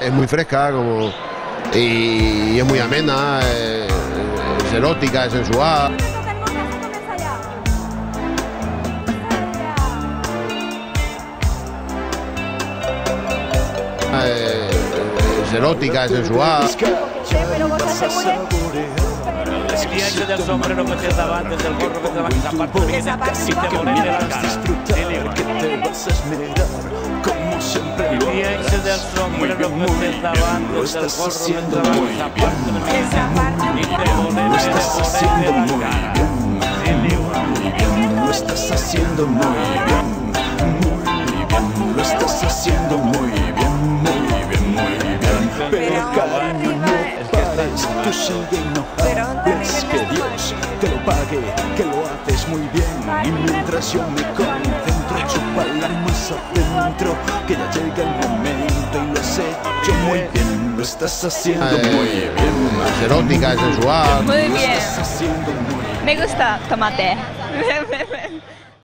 Es muy fresca y es muy amena, es erótica, es sensual. Es erótica, es sensual. Pero vos el día ese del sombrero que te daban, del gorro que te daban, esa parte que te ponen de la cara. El día ese del sombrero que te daban, del gorro que te daban, esa parte y te ponen de la cara. Lo estás haciendo muy bien, muy bien, lo estás haciendo muy bien, muy bien, muy bien. Pero cariño, no pares, tú sigue y no hables, que Dios te lo pague, que lo haces muy bien. Y mientras yo me concentro, chúpala más adentro, que ya llega el momento y lo has hecho muy bien. Lo estás haciendo muy bien. Es erótica, es sensual. Muy bien. Me gusta tomate.